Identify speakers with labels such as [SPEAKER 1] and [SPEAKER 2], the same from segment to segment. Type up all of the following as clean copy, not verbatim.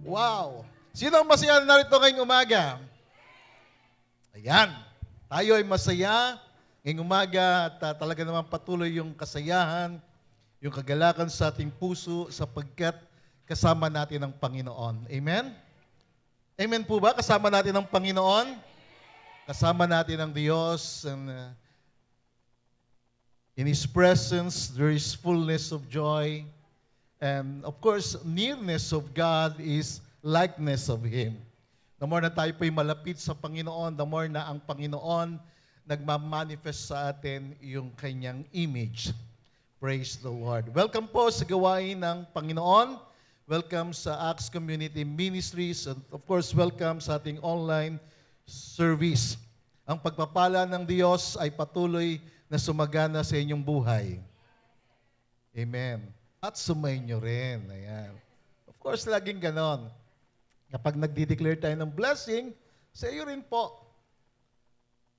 [SPEAKER 1] Wow! Sino ang masaya narito ngayong umaga? Ayan. Tayo ay masaya ngayong umaga at talaga naman patuloy yung kasayahan, yung kagalakan sa ating puso sapagkat kasama natin ang Panginoon. Amen? Amen po ba? Kasama natin ang Panginoon? Kasama natin ang Diyos and in His presence there is fullness of joy. And of course, nearness of God is likeness of Him. The more na tayo po'y malapit sa Panginoon, the more na ang Panginoon nagmamanifest sa atin yung Kanyang image. Praise the Lord. Welcome po sa gawain ng Panginoon. Welcome sa Acts Community Ministries. And of course, welcome sa ating online service. Ang pagpapala ng Diyos ay patuloy na sumagana sa inyong buhay. Amen. At sumainyo rin. Ayan. Of course, laging ganon. Kapag nagdi-declare tayo ng blessing, sa iyo rin po.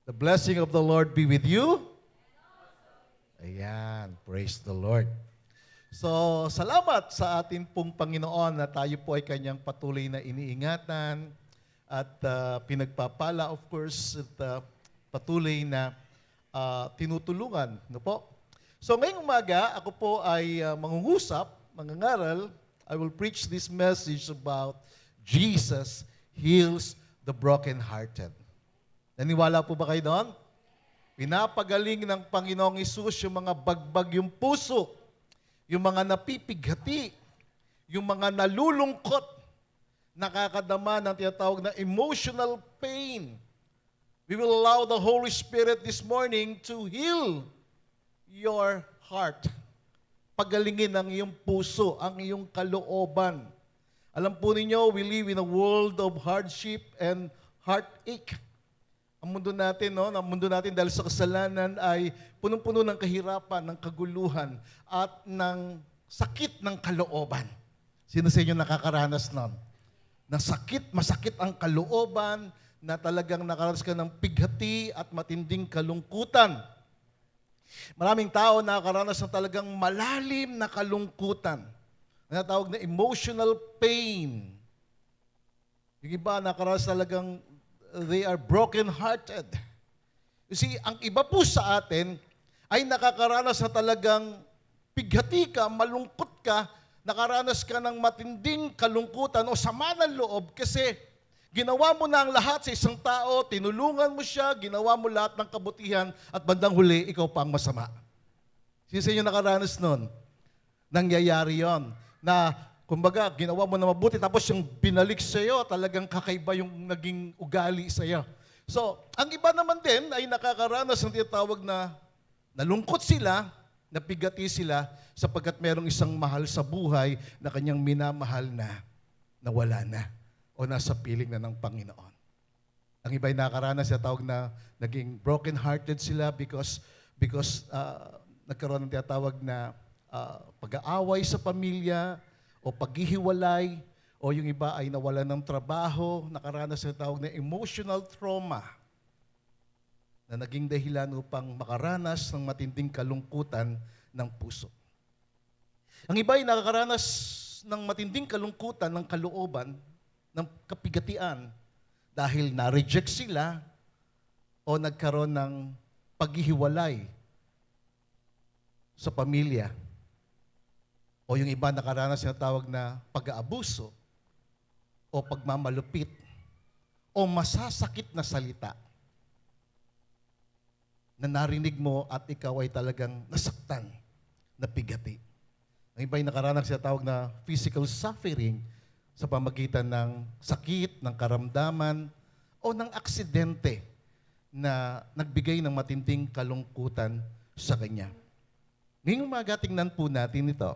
[SPEAKER 1] The blessing of the Lord be with you. Ayan. Praise the Lord. So, salamat sa atin pong Panginoon na tayo po ay Kanyang patuloy na iniingatan at pinagpapala, of course, at patuloy na tinutulungan. No po? So, ngayong umaga, ako po ay mangungusap, mangangaral. I will preach this message about Jesus heals the brokenhearted. Naniwala po ba kayo doon? Pinapagaling ng Panginoong Hesus yung mga bagbag yung puso, yung mga napipighati, yung mga nalulungkot, nakakadama ng tinatawag na emotional pain. We will allow the Holy Spirit this morning to heal your heart. Pagalingin ang iyong puso, ang iyong kalooban. Alam po ninyo, we live in a world of hardship and heartache. Ang mundo natin, ang mundo natin dahil sa kasalanan ay punong-puno ng kahirapan, ng kaguluhan, at ng sakit ng kalooban. Sino sa inyo nakakaranas nun? Na sakit, masakit ang kalooban, na talagang nakaranas ka ng pighati at matinding kalungkutan. Maraming tao nakakaranas ng talagang malalim na kalungkutan. Natawag na emotional pain. Yung iba nakaranas talagang they are broken-hearted. You see, ang iba po sa atin ay nakakaranas na talagang pighati ka, malungkot ka, nakaranas ka ng matinding kalungkutan o sama ng loob kasi ginawa mo na ang lahat sa isang tao, tinulungan mo siya, ginawa mo lahat ng kabutihan at bandang huli, ikaw pa ang masama. Sino sa inyo nakaranas nun? Nangyayari yon na kumbaga, ginawa mo na mabuti, tapos yung binalik sa iyo, talagang kakaiba yung naging ugali sa iyo. So, ang iba naman din ay nakakaranas ng tinatawag na nalungkot sila, napigati sila, sapagkat merong isang mahal sa buhay na kanyang minamahal na nawala na o nasa piling na ng Panginoon. Ang iba ay nakakaranas sa tawag na naging broken-hearted sila because nagkaroon ng tinatawag na pag-aaway sa pamilya, o paghihiwalay, o yung iba ay nawalan ng trabaho, nakaranas sa tawag na emotional trauma na naging dahilan upang makaranas ng matinding kalungkutan ng puso. Ang iba ay nakakaranas ng matinding kalungkutan ng kalooban, ng kapigatian, dahil na-reject sila o nagkaroon ng paghihiwalay sa pamilya. O yung iba nakaranas na tawag na pag-aabuso o pagmamalupit o masasakit na salita na narinig mo at ikaw ay talagang nasaktan, napigati. Ang iba ay nakaranas na tawag na physical suffering sa pamagitan ng sakit, ng karamdaman o ng aksidente na nagbigay ng matinding kalungkutan sa kanya. Ngayong umaga, tingnan po natin ito.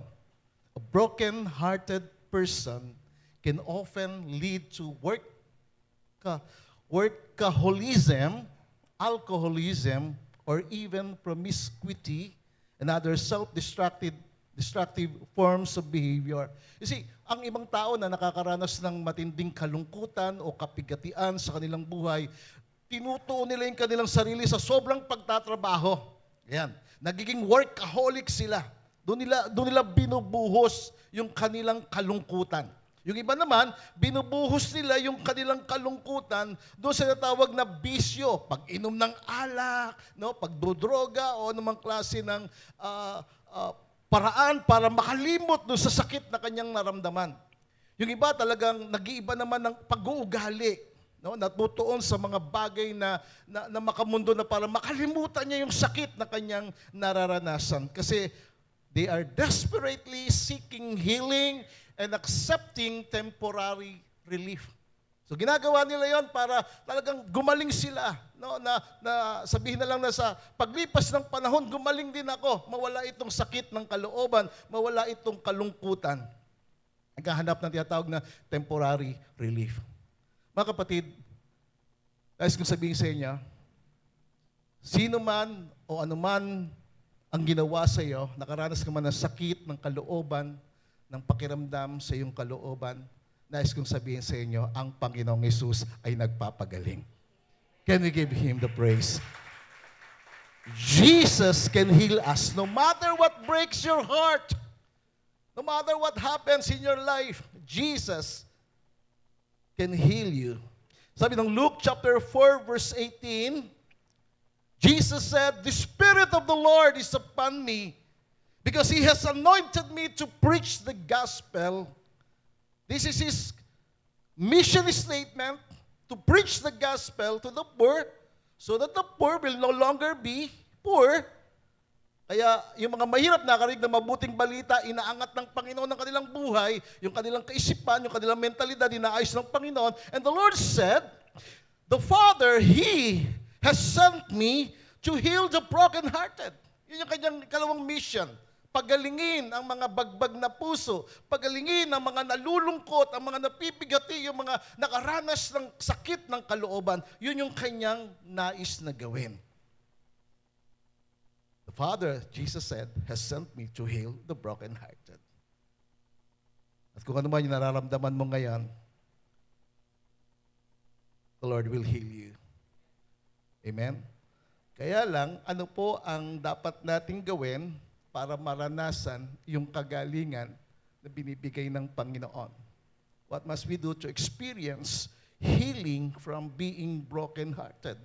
[SPEAKER 1] A broken-hearted person can often lead to workaholism, alcoholism, or even promiscuity and other self-destructive forms of behavior. You see, ang ibang tao na nakakaranas ng matinding kalungkutan o kapigatian sa kanilang buhay, tinutuon nila yung kanilang sarili sa sobrang pagtatrabaho. Yan. Nagiging workaholic sila. Doon nila binubuhos yung kanilang kalungkutan. Yung iba naman, binubuhos nila yung kanilang kalungkutan doon sa natawag na bisyo, pag-inom ng alak, no, pagdodroga o anumang klase ng paraan para makalimot doon sa sakit na kanyang naramdaman. Yung iba talagang nag-iiba naman ng pag-uugali, no, natutuon sa mga bagay na makamundo na para makalimutan niya yung sakit na kanyang nararanasan. Kasi they are desperately seeking healing and accepting temporary relief. So ginagawa nila yon para talagang gumaling sila. No? Na sabihin na lang na sa paglipas ng panahon, gumaling din ako. Mawala itong sakit ng kalooban, mawala itong kalungkutan. Naghahanap ng tinatawag na temporary relief. Mga kapatid, guys, kung sabihin sa inyo, sino man o anuman ang ginawa sa iyo, nakaranas ka man ng sakit ng kalooban, ng pakiramdam sa iyong kalooban, nais kong sabihin sa inyo, ang Panginoong Hesus ay nagpapagaling. Can we give Him the praise? Jesus can heal us no matter what breaks your heart, no matter what happens in your life, Jesus can heal you. Sabi ng Luke chapter 4 verse 18, Jesus said, "The Spirit of the Lord is upon me, because He has anointed me to preach the gospel." This is His mission statement, to preach the gospel to the poor, so that the poor will no longer be poor. Kaya yung mga mahirap nakarinig ng mabuting balita, inaangat ng Panginoon ng kanilang buhay, yung kanilang kaisipan, yung kanilang mentalidad, inaayos ng Panginoon. And the Lord said, "The Father, He has sent me to heal the brokenhearted." Yun yung kanyang ikalawang mission. Pagalingin ang mga bagbag na puso, pagalingin ang mga nalulungkot, ang mga napipigati, yung mga nakaranas ng sakit ng kalooban. Yun yung kanyang nais na gawin. The Father, Jesus said, has sent me to heal the brokenhearted. At kung ano man yung nararamdaman mo ngayon, the Lord will heal you. Amen? Kaya lang, ano po ang dapat nating gawin para maranasan yung kagalingan na binibigay ng Panginoon? What must we do to experience healing from being brokenhearted?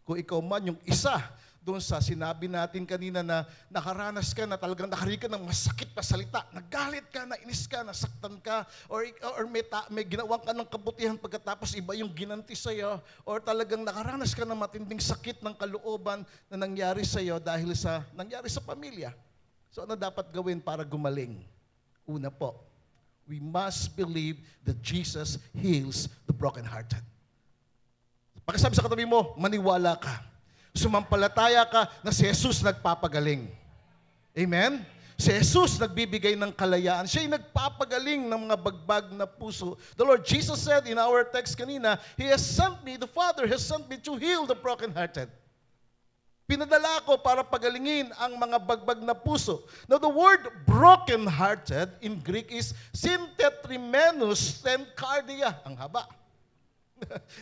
[SPEAKER 1] Kung ikaw man yung isa doon sa sinabi natin kanina na nakaranas ka na talagang nakarinig ka ng masakit na salita, nagalit ka, nainis ka, nasaktan ka, or may ginawan ka ng kabutihan pagkatapos iba yung ginanti sa'yo, or talagang nakaranas ka ng matinding sakit ng kalooban na nangyari sa'yo dahil sa nangyari sa pamilya. So ano dapat gawin para gumaling? Una po, we must believe that Jesus heals the brokenhearted. Pakisabi sa katabi mo, maniwala ka. Sumampalataya ka na si Jesus nagpapagaling. Amen? Si Jesus nagbibigay ng kalayaan. Siya yung nagpapagaling ng mga bagbag na puso. The Lord Jesus said in our text kanina, He has sent me, the Father has sent me to heal the brokenhearted. Pinadala ko para pagalingin ang mga bagbag na puso. Now, the word broken-hearted in Greek is syntetrimenus tenkardia. Ang haba.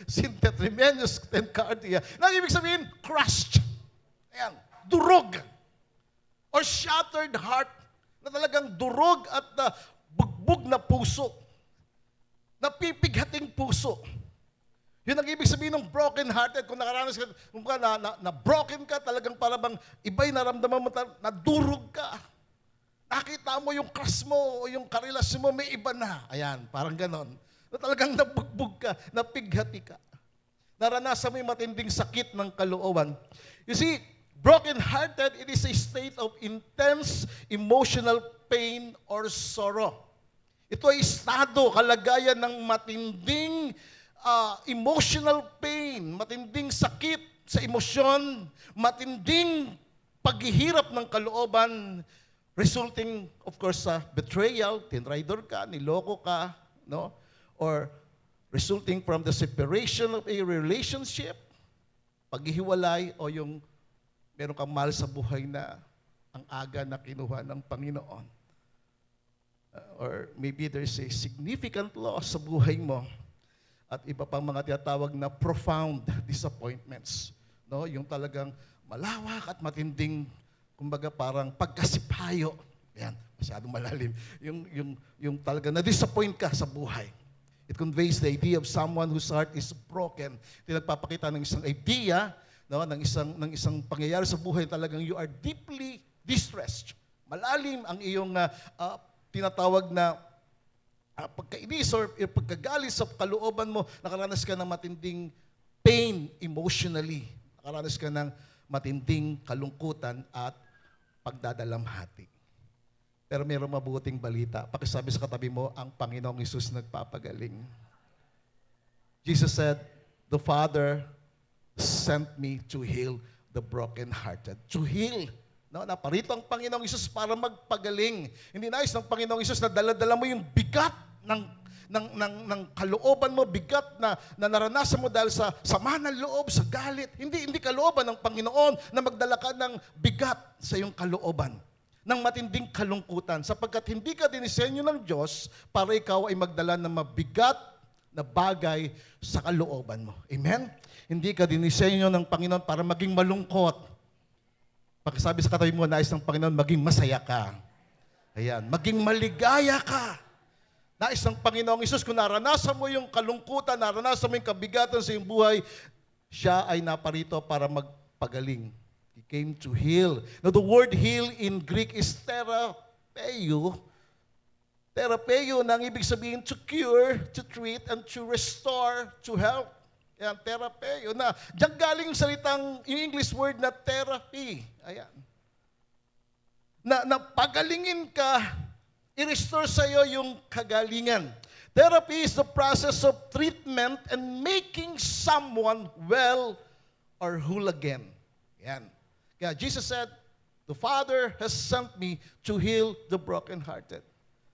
[SPEAKER 1] Syntetrimenus tenkardia. Nang ibig sabihin, crushed. Ayan, durog. Or shattered heart. Na talagang durog at bugbog na puso. Napipighating puso. Yun ang ibig sabihin ng broken-hearted. Kung nakaranas ka, kung na broken ka, talagang parang iba'y naramdaman mo, nadurog ka. Nakita mo yung crush mo o yung karelasyon mo, may iba na. Ayan, parang ganon. Na talagang nabugbog ka, napighati ka. Naranasan mo yung matinding sakit ng kalooban. You see, broken-hearted, it is a state of intense emotional pain or sorrow. Ito ay estado, kalagayan ng matinding emotional pain, matinding sakit sa emosyon, matinding paghihirap ng kalooban, resulting, of course, sa betrayal, tinraidor ka, niloko ka, no? Or resulting from the separation of a relationship, paghihiwalay, o yung meron kang mahal sa buhay na ang aga na kinuha ng Panginoon. Or maybe there's a significant loss sa buhay mo, at iba pang mga tinatawag na profound disappointments. No? Yung talagang malawak at matinding, kumbaga parang pagkasipayo Yan, masyadong malalim. Yung talaga na-disappoint ka sa buhay. It conveys the idea of someone whose heart is broken. Ito nagpapakita ng isang idea, no, ng isang pangyayari sa buhay, talagang you are deeply distressed. Malalim ang iyong tinatawag na pagkainis or pagkagalit sa kalooban mo, nakaranas ka ng matinding pain emotionally. Nakaranas ka ng matinding kalungkutan at pagdadalamhati. Pero mayroong mabuting balita. Pakisabi sa katabi mo, ang Panginoong Hesus nagpapagaling. Jesus said, the Father sent me to heal the brokenhearted. To heal. No, naparito ang Panginoong Hesus para magpagaling. Hindi nais ng Panginoong Hesus na dala-dala mo yung bigat ng kalooban mo, bigat na naranasan mo dahil sa sama ng loob, sa galit. Hindi kalooban ng Panginoon na magdala ka ng bigat sa iyong kalooban, ng matinding kalungkutan, sapagkat hindi ka dinisenyo ng Diyos para ikaw ay magdala ng mabigat na bagay sa kalooban mo. Amen? Hindi ka dinisenyo ng Panginoon para maging malungkot. Pakisabi sa katabi mo, nais ng Panginoon maging masaya ka. Ayan, maging maligaya ka. Nais ng Panginoong Hesus, kung naranasan mo yung kalungkutan, naranasan mo yung kabigatan sa iyong buhay, siya ay naparito para magpagaling. He came to heal. Now, the word heal in Greek is therapeo. Therapeo na ang ibig sabihin to cure, to treat, and to restore, to help. Ayan, therapeo na. Diyan galing yung salitang, yung English word na therapy. Ayan. Na pagalingin ka, i-restore sa iyo yung kagalingan. Therapy is the process of treatment and making someone well or whole again. Yan. Kaya Jesus said, the Father has sent me to heal the brokenhearted.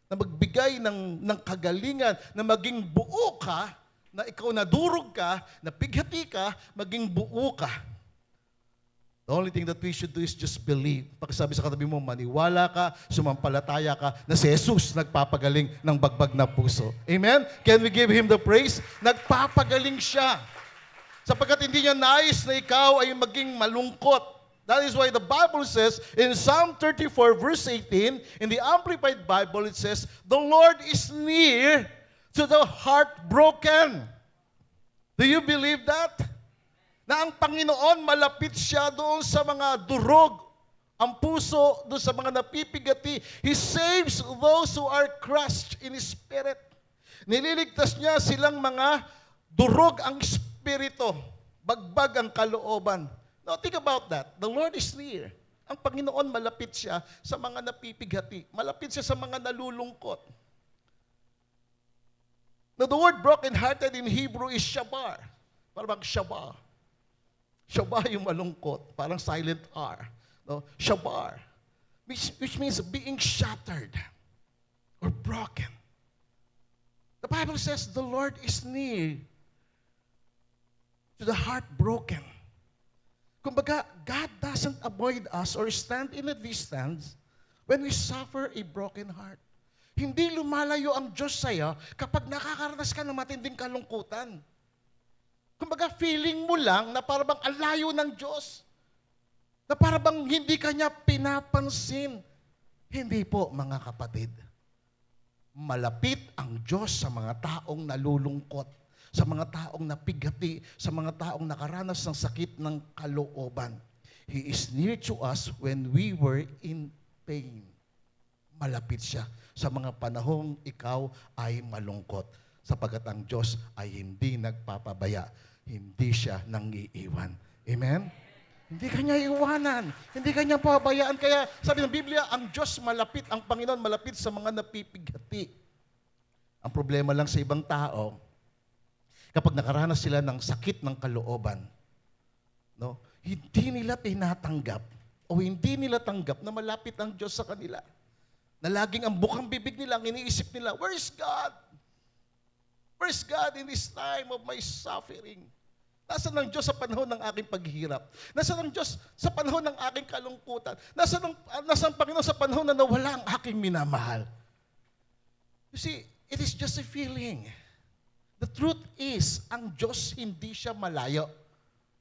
[SPEAKER 1] Na magbigay ng kagalingan, na maging buo ka, na ikaw nadurog ka, na pighati ka, maging buo ka. The only thing that we should do is just believe. Pakisabi sa katabi mo, maniwala ka, sumampalataya ka, na si Jesus nagpapagaling ng bagbag na puso. Amen? Can we give Him the praise? Nagpapagaling siya. Sapagkat hindi niya nais na ikaw ay maging malungkot. That is why the Bible says, in Psalm 34 verse 18, in the Amplified Bible, it says, the Lord is near to the heartbroken. Do you believe that? Na ang Panginoon, malapit siya doon sa mga durog, ang puso, doon sa mga napipigati. He saves those who are crushed in spirit. Nililigtas niya silang mga durog ang espiritu, bagbag ang kalooban. Now, think about that. The Lord is near. Ang Panginoon, malapit siya sa mga napipighati. Malapit siya sa mga nalulungkot. Now, the word broken-hearted in Hebrew is shabar. Parang shabar. Shabar yung malungkot. Parang silent R. No? Shabar. Which means being shattered or broken. The Bible says the Lord is near to the heartbroken. Kumbaga, God doesn't avoid us or stand in a distance when we suffer a broken heart. Hindi lumalayo ang Diyos sa'yo kapag nakakaranas ka ng matinding kalungkutan. Kumbaga, feeling mo lang na parang ang layo ng Diyos. Na parang hindi ka niya pinapansin. Hindi po, mga kapatid. Malapit ang Diyos sa mga taong nalulungkot, sa mga taong napighati, sa mga taong nakaranas ng sakit ng kalooban. He is near to us when we were in pain. Malapit siya sa mga panahong ikaw ay malungkot, sapagkat ang Diyos ay hindi nagpapabaya. Hindi siya nangiiwan. Amen? Hindi kanya iwanan. Hindi kanya pabayaan. Kaya sabi ng Biblia, ang Diyos malapit, ang Panginoon malapit sa mga napipighati. Ang problema lang sa ibang tao, kapag nakaranas sila ng sakit ng kalooban, no, hindi nila tinatanggap o hindi nila tanggap na malapit ang Diyos sa kanila. Na laging ang bukang bibig nila, ang iniisip nila, where is God? Where is God in this time of my suffering? Nasaan ang Diyos sa panahon ng aking paghihirap? Nasaan ang Diyos sa panahon ng aking kalungkutan? Nasaan ang Panginoon sa panahon na nawala ang aking minamahal? You see, it is just a feeling. The truth is, ang Diyos hindi siya malayo.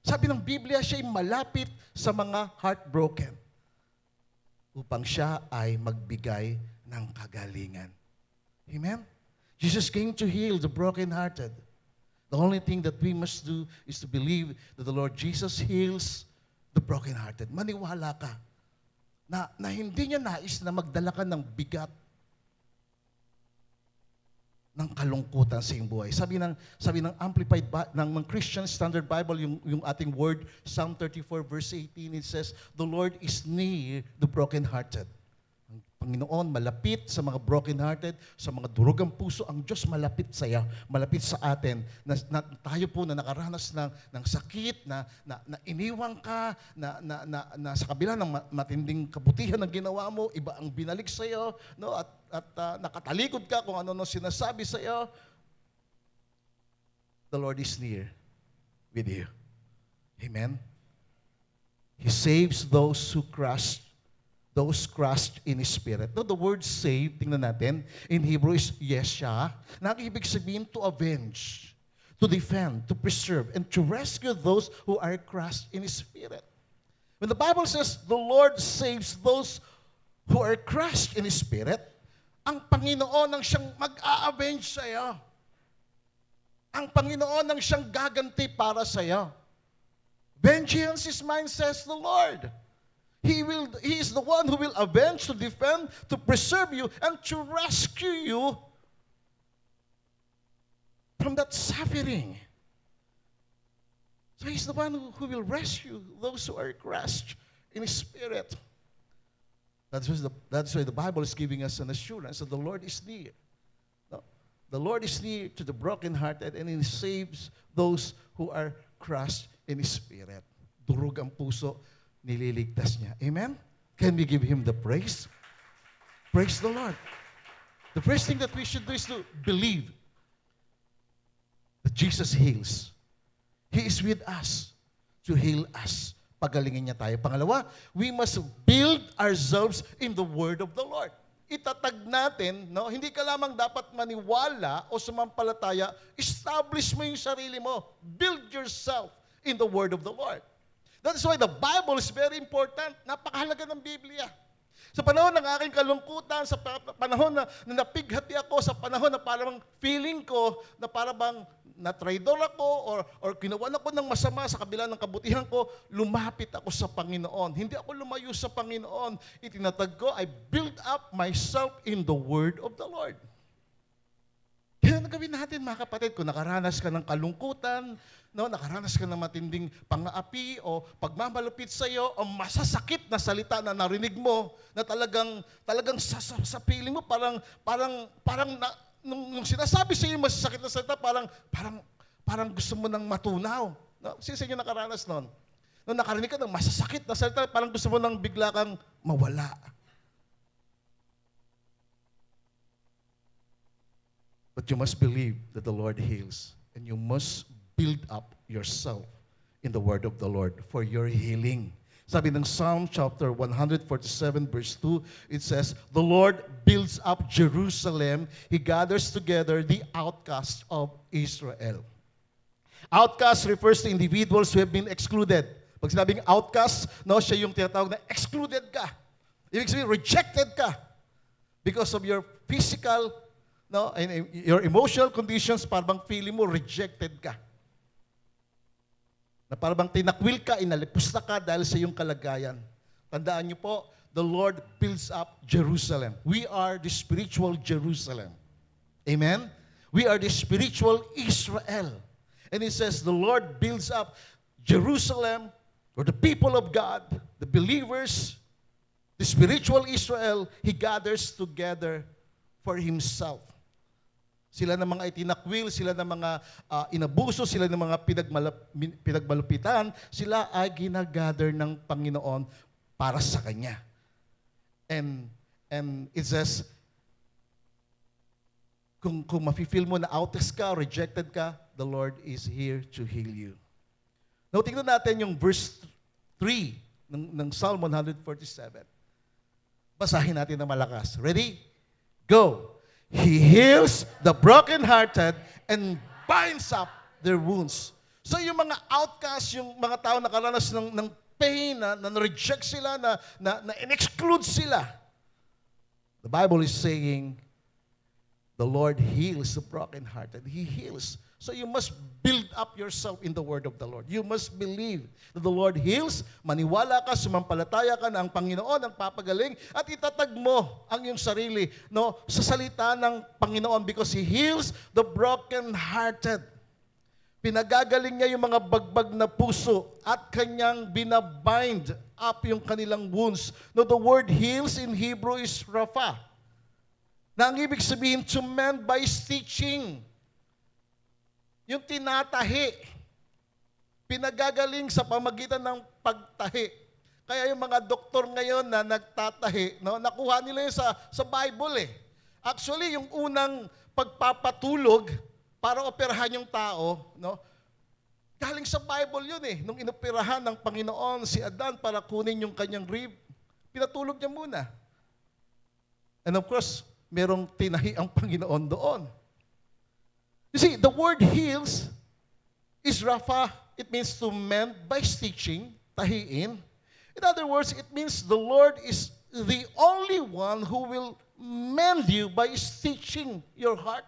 [SPEAKER 1] Sabi ng Biblia, siya ay malapit sa mga heartbroken. upang siya ay magbigay ng kagalingan. Amen? Jesus came to heal the brokenhearted. The only thing that we must do is to believe that the Lord Jesus heals the brokenhearted. Maniwala ka na hindi niya nais na magdala ka ng bigat, ng kalungkutan sa iyong buhay. Sabi ng Amplified, ng Christian Standard Bible, yung ating word, Psalm 34 verse 18, it says, "The Lord is near the brokenhearted." Ang Panginoon malapit sa mga brokenhearted, sa mga durugang puso. Ang Diyos malapit sa iyo, malapit sa atin. Na tayo po na nakaranas ng sakit, na iniwang ka, na sa kabila ng matinding kabutihan ng ginawa mo, iba ang binalik sa iyo, no? At nakatalikod ka kung ano sinasabi sa iyo. The Lord is near with you. Amen? He saves those who crushed in spirit. No, the word save, tingnan natin, in Hebrew is yesha, na ang ibig sabihin to avenge, to defend, to preserve, and to rescue those who are crushed in spirit. When the Bible says the Lord saves those who are crushed in spirit, ang Panginoon ang siyang mag-a-avenge sa iyo. Ang Panginoon ang siyang gaganti para sa iyo. Vengeance is mine, says the Lord. He is the one who will avenge, to defend, to preserve you, and to rescue you from that suffering. So He's the one who will rescue those who are crushed in spirit. That's why the Bible is giving us an assurance that the Lord is near. No? The Lord is near to the brokenhearted, and He saves those who are crushed in spirit. Durog ang puso, nililigtas niya. Amen? Can we give Him the praise? Praise the Lord. The first thing that we should do is to believe that Jesus heals. He is with us to heal us. Pagalingin niya tayo. Pangalawa, we must build ourselves in the Word of the Lord. Itatag natin, no? Hindi ka lamang dapat maniwala o sumampalataya, establish mo yung sarili mo. Build yourself in the Word of the Lord. That is why the Bible is very important. Napakahalaga ng Biblia. Sa panahon ng aking kalungkutan, sa panahon na napighati ako, sa panahon na parang feeling ko na parang na-traidor ako or ginawa ako ng masama sa kabila ng kabutihan ko, lumapit ako sa Panginoon. Hindi ako lumayo sa Panginoon. Itinatag ko, I build up myself in the Word of the Lord. Kaya gawin natin, mga kapatid, kung nakaranas ka ng kalungkutan, no, nakaranas ka ng matinding pang-aapi o pagmamalupit sa iyo o masasakit na salita na narinig mo na talagang sa piling mo parang nung sinasabi sa iyo masasakit na salita parang gusto mo nang matunaw. No? Sino sa inyo nakaranas noon? Nung nakarinig ka ng masasakit na salita, parang gusto mo nang bigla kang mawala. But you must believe that the Lord heals, and you must build up yourself in the Word of the Lord for your healing. Sabi ng Psalm chapter 147 verse 2, it says, "The Lord builds up Jerusalem. He gathers together the outcasts of Israel." Outcast refers to individuals who have been excluded. Pag sinabing outcast, no, siya yung tinatawag na excluded ka. Ibig sabihin, rejected ka because of your physical, no, and your emotional conditions, parang feeling mo rejected ka. Na parang tinakwil ka, inalipusta ka dahil sa iyong kalagayan. Tandaan niyo po, the Lord builds up Jerusalem. We are the spiritual Jerusalem. Amen? We are the spiritual Israel. And it says, the Lord builds up Jerusalem, or the people of God, the believers, the spiritual Israel, He gathers together for Himself. Sila ng mga itinakwil, sila ng mga inabuso, sila ng mga pinagmalupitan, sila ay ginagather ng Panginoon para sa Kanya. And it says, kung mafe-feel mo na outcast ka, rejected ka, the Lord is here to heal you. Now, tingnan natin yung verse 3 ng Psalm 147. Basahin natin na malakas. Ready? Go! He heals the brokenhearted and binds up their wounds. So yung mga outcasts, yung mga tao nakaranas ng pain, na reject sila, na in-exclude sila. The Bible is saying, the Lord heals the brokenhearted. He heals. So you must build up yourself in the word of the Lord. You must believe that the Lord heals. Maniwala ka, sumampalataya ka na ang Panginoon ang papagaling at itatag mo ang iyong sarili sa salita ng Panginoon because He heals the brokenhearted. Pinagagaling niya yung mga bagbag na puso at kanyang binabind up yung kanilang wounds. No, the word heals in Hebrew is rapha. Na ang ibig sabihin, to mend by stitching. Yung tinatahi. Pinagagaling sa pamagitan ng pagtahi. Kaya yung mga doktor ngayon na nagtatahi, nakuha nila yun sa Bible eh. Actually, yung unang pagpapatulog para operahan yung tao, galing sa Bible yun eh. Nung inoperahan ng Panginoon si Adan para kunin yung kanyang rib, pinatulog niya muna. And of course, merong tinahi ang Panginoon doon. You see, the word heals is rapha. It means to mend by stitching, tahiin. In other words, it means the Lord is the only one who will mend you by stitching your heart.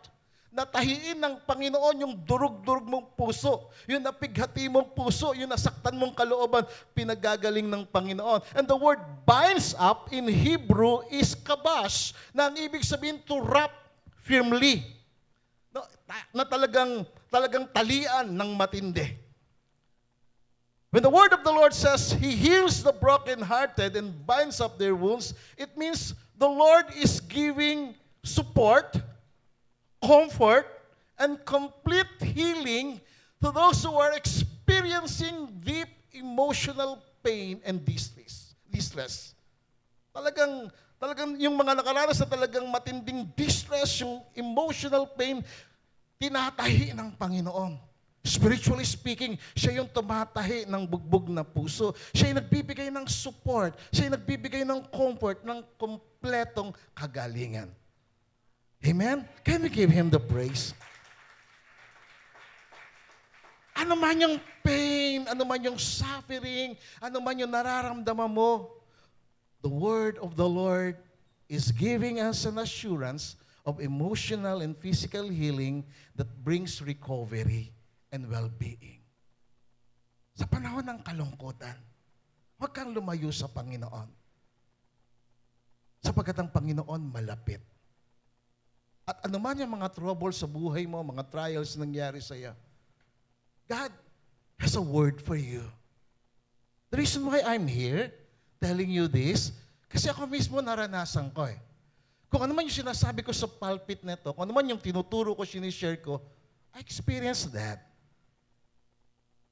[SPEAKER 1] Natahiin ng Panginoon yung durug-durug mong puso, yung napighati mong puso, yung nasaktan mong kalooban, pinagagaling ng Panginoon. And the word binds up in Hebrew is kabash, na ang ibig sabihin to wrap firmly. Na talagang talian ng matindi. When the word of the Lord says He heals the brokenhearted and binds up their wounds, it means the Lord is giving support, comfort, and complete healing to those who are experiencing deep emotional pain and distress. Talagang yung mga nakaranas na talagang matinding distress, yung emotional pain, tinatahi ng Panginoon. Spiritually speaking, siya yung tumatahi ng bugbog na puso. Siya yung nagbibigay ng support. Siya yung nagbibigay ng comfort, ng kompletong kagalingan. Amen? Can we give Him the praise? Ano man yung pain, ano man yung suffering, ano man yung nararamdaman mo, the word of the Lord is giving us an assurance of emotional and physical healing that brings recovery and well-being. Sa panahon ng kalungkutan, huwag kang lumayo sa Panginoon. Sapagkat ang Panginoon malapit. At anuman yung mga trouble sa buhay mo, mga trials nangyari sa iyo, God has a word for you. The reason why I'm here, telling you this, kasi ako mismo naranasan ko eh. Kung ano man yung sinasabi ko sa pulpit nito, kung ano man yung tinuturo ko, sinishare ko, I experienced that.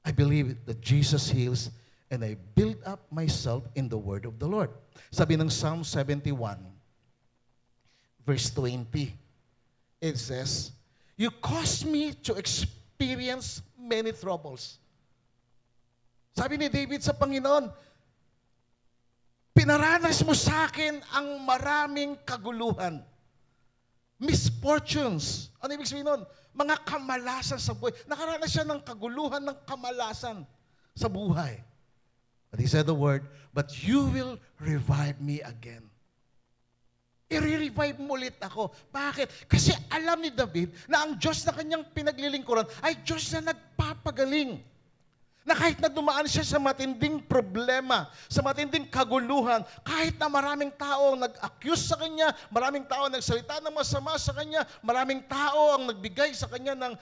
[SPEAKER 1] I believe that Jesus heals and I build up myself in the word of the Lord. Sabi ng Psalm 71, verse 20, it says, you caused me to experience many troubles. Sabi ni David sa Panginoon, pinaranas mo sa akin ang maraming kaguluhan. Misfortunes. Ano ibig sabihin nun? Mga kamalasan sa buhay. Nakaranas siya ng kaguluhan, ng kamalasan sa buhay. But he said the word, but you will revive me again. I-revive mo ulit ako. Bakit? Kasi alam ni David na ang Diyos na kanyang pinaglilingkuran ay Diyos na nagpapagaling. Na kahit na dumaan siya sa matinding problema, sa matinding kaguluhan, kahit na maraming tao ang nag-accuse sa kanya, maraming tao ang nagsalita ng masama sa kanya, maraming tao ang nagbigay sa kanya ng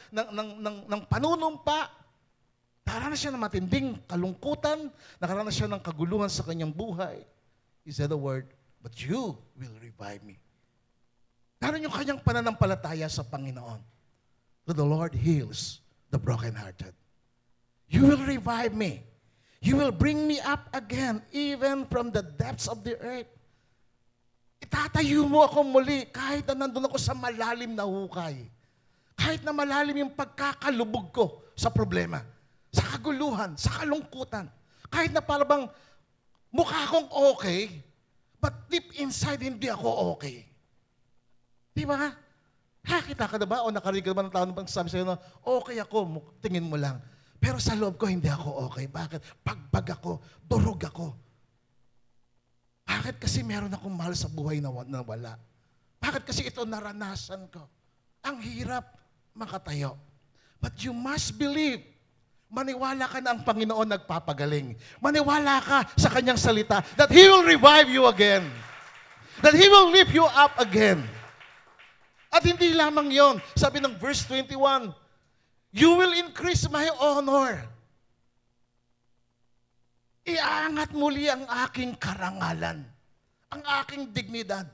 [SPEAKER 1] panunumpa, nakaranas siya ng matinding kalungkutan, nakaranas siya ng kaguluhan sa kanyang buhay. He said the word, but you will revive me. Naroon yung kanyang pananampalataya sa Panginoon. That the Lord heals the brokenhearted. You will revive me. You will bring me up again, even from the depths of the earth. Itatayo mo ako muli kahit na nandun ako sa malalim na hukay. Kahit na malalim yung pagkakalubog ko sa problema, sa kaguluhan, sa kalungkutan. Kahit na parang mukha akong okay, but deep inside hindi ako okay. Di ba? Nakita ka na ba o nakarinig ka na ba ng tao na sabi sa'yo na okay ako, tingin mo lang. Pero sa loob ko, hindi ako okay. Bakit? Pagbag ako, durog ako. Bakit? Kasi meron akong mahal sa buhay na wala. Bakit? Kasi ito naranasan ko. Ang hirap makatayo. But you must believe. Maniwala ka na ang Panginoon nagpapagaling. Maniwala ka sa Kanyang salita that He will revive you again. That He will lift you up again. At hindi lamang yon. Sabi ng verse 21, you will increase my honor. Iaangat muli ang aking karangalan, ang aking dignidad.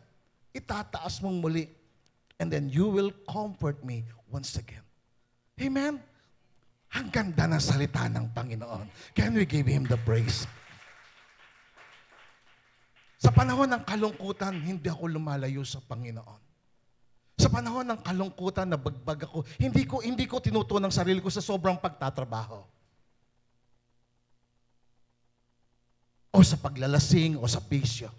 [SPEAKER 1] Itataas mong muli. And then you will comfort me once again. Amen? Ang ganda ng salita ng Panginoon. Can we give Him the praise? Sa panahon ng kalungkutan, hindi ako lumalayo sa Panginoon. Sa panahon ng kalungkutan, nabagbag ako, hindi ko tinutuon ang sarili ko sa sobrang pagtatrabaho. O sa paglalasing, o sa bisyo.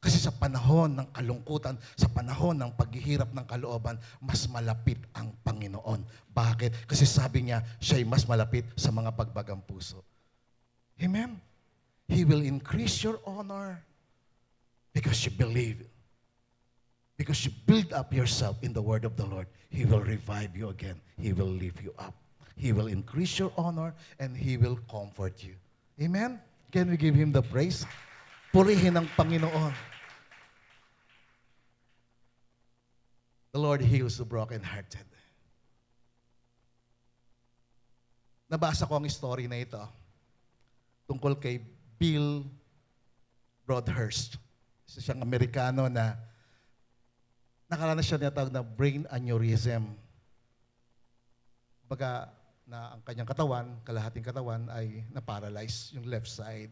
[SPEAKER 1] Kasi sa panahon ng kalungkutan, sa panahon ng paghihirap ng kalooban, mas malapit ang Panginoon. Bakit? Kasi sabi niya, siya'y mas malapit sa mga pagbagang puso. Amen? He will increase your honor because you believe. Because you build up yourself in the word of the Lord. He will revive you again. He will lift you up. He will increase your honor and He will comfort you. Amen? Can we give Him the praise? Purihin ang Panginoon. The Lord heals the brokenhearted. Nabasa ko ang story na ito tungkol kay Bill Broadhurst. Isa siyang Amerikano na nakaranas siya nitawag na brain aneurysm. Baga na ang kanyang katawan, kalahating katawan ay na-paralyze, yung left side.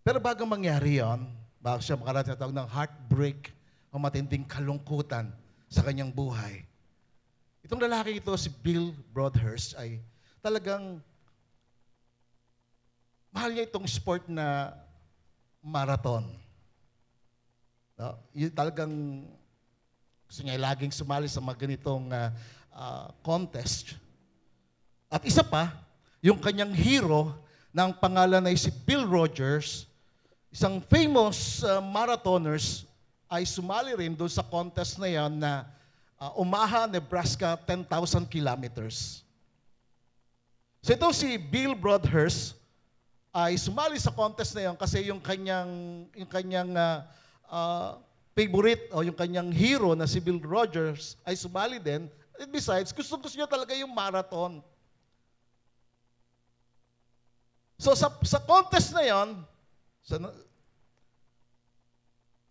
[SPEAKER 1] Pero bago mangyari yon, bago siya makaranas na tawag ng heartbreak o matinding kalungkutan sa kanyang buhay, itong lalaki ito, si Bill Broadhurst, ay talagang mahal niya itong sport na marathon. No? Yung talagang gusto niya laging sumali sa mga ganitong contest. At isa pa, yung kanyang hero na ang pangalan ay si Bill Rogers, isang famous marathoners, ay sumali rin doon sa contest na yan na Omaha, Nebraska, 10,000 kilometers. So ito si Bill Broadhurst ay sumali sa contest na yan kasi yung kanyang favorite o yung kanyang hero na si Bill Rogers ay sumali din. And besides, gusto niya talaga yung marathon. So sa contest na yon,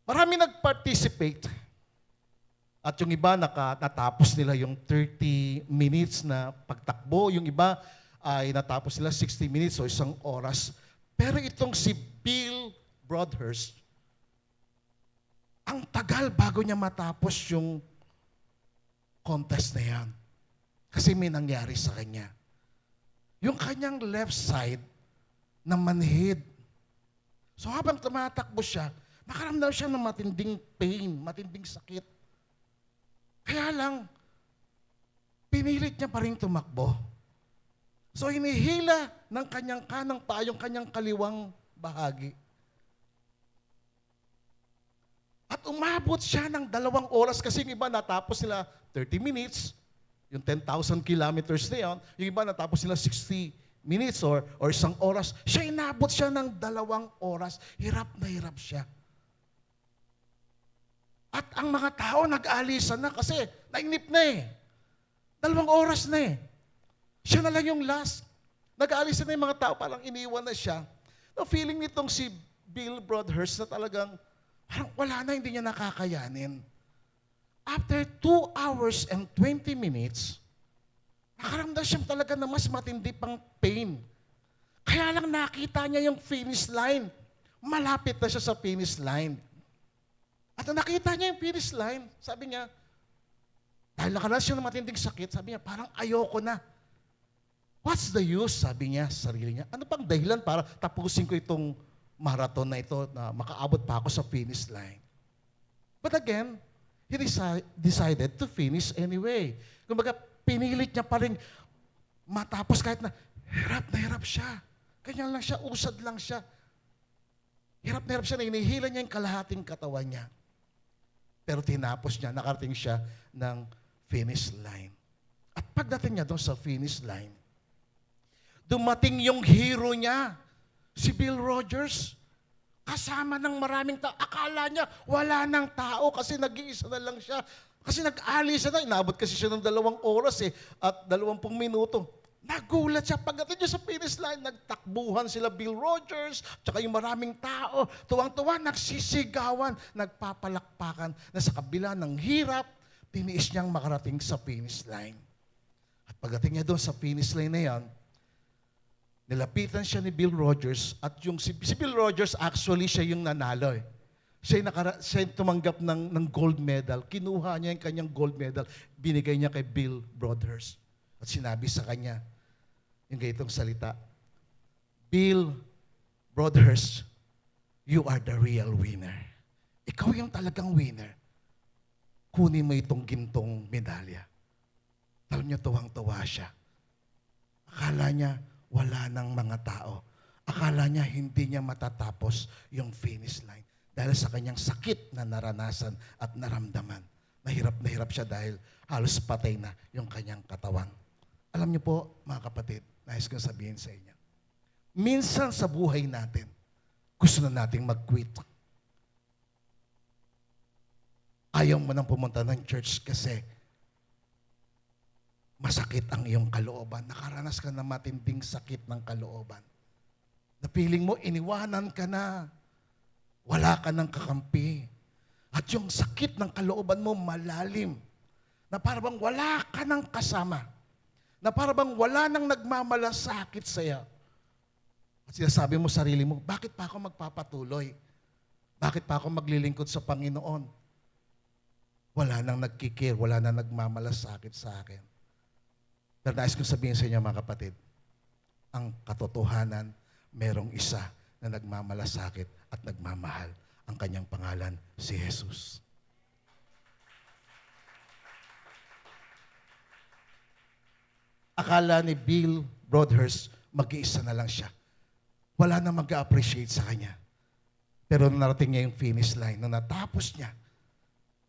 [SPEAKER 1] marami nag-participate. At yung iba natapos nila yung 30 minutes na pagtakbo. Yung iba ay natapos nila 60 minutes o isang oras. Pero itong si Bill Broadhurst, ang tagal bago niya matapos yung contest na yan. Kasi may nangyari sa kanya. Yung kanyang left side na manhid. So habang tumatakbo siya, nakaramdam siya ng matinding pain, matinding sakit. Kaya lang, pinilit niya pa rin tumakbo. So hinihila ng kanyang kanang paa yung kanyang kaliwang bahagi. At umabot siya ng 2 oras kasi yung iba natapos nila 30 minutes, yung 10,000 kilometers na yun, yung iba natapos nila 60 minutes or isang oras. Siya inabot siya ng 2 oras. Hirap na hirap siya. At ang mga tao nag-aalisan na kasi nainip na eh. 2 oras na eh. Siya na lang yung last. Nag-aalisan na yung mga tao, parang iniwan na siya. No, feeling nitong si Bill Broadhurst na talagang parang wala na, hindi niya nakakayanin. After 2 hours and 20 minutes, nakaramdam siya talaga na mas matindi pang pain. Kaya lang nakita niya yung finish line. Malapit na siya sa finish line. At nakita niya yung finish line, sabi niya, dahil nakaranas siya ng matinding sakit, sabi niya, parang ayoko na. What's the use? Sabi niya sa sarili niya. Ano pang dahilan para tapusin ko itong marathon na ito na makaabot pa ako sa finish line? But again, he decided to finish anyway. Kumbaga, pinilit niya pa rin matapos kahit na hirap siya. Ganyan lang siya, usad lang siya. Hirap na hirap siya, hinihila niya yung kalahating katawan niya. Pero tinapos niya, nakarating siya ng finish line. At pagdating niya doon sa finish line, dumating yung hero niya, si Bill Rogers. Kasama ng maraming tao. Akala niya wala nang tao kasi nag-iisa na lang siya. Kasi nag-alis na. Inabot kasi siya ng 2 oras at 20 minuto. Nagulat siya. Pagdating niya sa finish line, nagtakbuhan sila Bill Rogers, tsaka yung maraming tao. Tuwang-tuwa, nagsisigawan, nagpapalakpakan na sa kabila ng hirap, tiniis niyang makarating sa finish line. At pagdating niya doon sa finish line na yan, nilapitan siya ni Bill Rogers at si Bill Rogers actually siya yung nanalo. Siya yung tumanggap ng gold medal. Kinuha niya yung kanyang gold medal. Binigay niya kay Bill Broadhurst. At sinabi sa kanya, yung ganitong salita, Bill Broadhurst, you are the real winner. Ikaw yung talagang winner. Kunin mo itong gintong medalya. Alam niya, tuwang-tuwa siya. Akala niya, wala ng mga tao. Akala niya hindi niya matatapos yung finish line dahil sa kanyang sakit na naranasan at naramdaman. Na hirap siya dahil halos patay na yung kanyang katawan. Alam niyo po, mga kapatid, nais kong sabihin sa inyo, minsan sa buhay natin, gusto na nating mag-quit. Ayaw mo nang pumunta ng church kasi masakit ang iyong kalooban. Nakaranas ka na matinding sakit ng kalooban. Na feeling mo, iniwanan ka na. Wala ka ng kakampi. At yung sakit ng kalooban mo malalim. Na parang wala ka ng kasama. Na parang wala nang nagmamalasakit sa'yo. At sinasabi mo sarili mo, bakit pa ako magpapatuloy? Bakit pa ako maglilingkod sa Panginoon? Wala nang nagkikir, wala nang nagmamalasakit sa akin. Pero nais kong sabihin sa inyo, mga kapatid, ang katotohanan, merong isa na nagmamalasakit at nagmamahal. Ang kanyang pangalan, si Jesus. Akala ni Bill Broadhurst, mag-iisa na lang siya. Wala na mag-appreciate sa kanya. Pero nung narating niya yung finish line, nung natapos niya,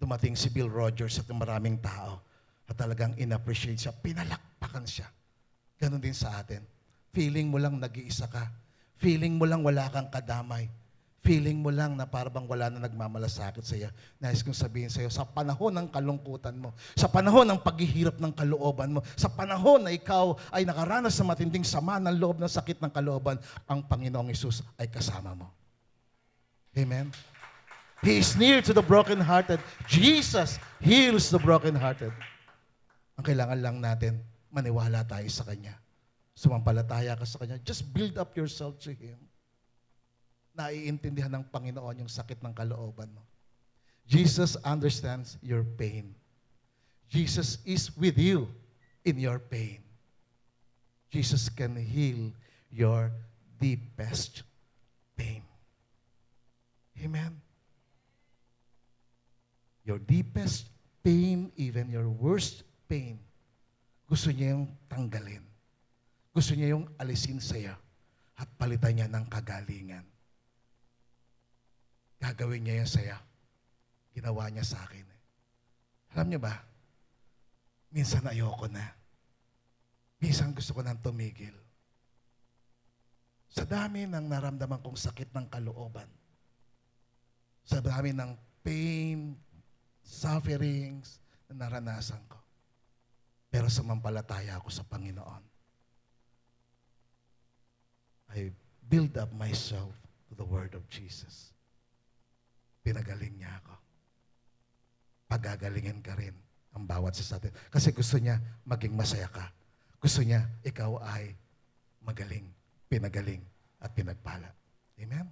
[SPEAKER 1] dumating si Bill Rogers at maraming tao. At talagang in-appreciate siya, pinalakpakan siya. Ganon din sa atin. Feeling mo lang nag-iisa ka. Feeling mo lang wala kang kadamay. Feeling mo lang na parang wala na nagmamalasakit sa iyo. Nais kong sabihin sa iyo, sa panahon ng kalungkutan mo, sa panahon ng paghihirap ng kalooban mo, sa panahon na ikaw ay nakaranas sa matinding sama ng loob ng sakit ng kalooban, ang Panginoong Hesus ay kasama mo. Amen? He is near to the brokenhearted. Jesus heals the brokenhearted. Ang kailangan lang natin, maniwala tayo sa Kanya. Sumampalataya ka sa Kanya. Just build up yourself to Him. Naiintindihan ng Panginoon yung sakit ng kalooban mo. Jesus understands your pain. Jesus is with you in your pain. Jesus can heal your deepest pain. Amen? Your deepest pain, even your worst pain, gusto niya yung tanggalin. Gusto niya yung alisin sa'yo at palitan niya ng kagalingan. Gagawin niya yan sa'yo. Ginawa niya sa akin. Alam niyo ba, minsan ayoko na. Minsan gusto ko nang tumigil. Sa dami ng naramdaman kong sakit ng kalooban, sa dami ng pain, sufferings na naranasan ko. Pero sumampalataya ako sa Panginoon. I build up myself to the Word of Jesus. Pinagaling niya ako. Pagagalingin ka rin ang bawat isa sa atin. Kasi gusto niya maging masaya ka. Gusto niya ikaw ay magaling, pinagaling, at pinagpala. Amen?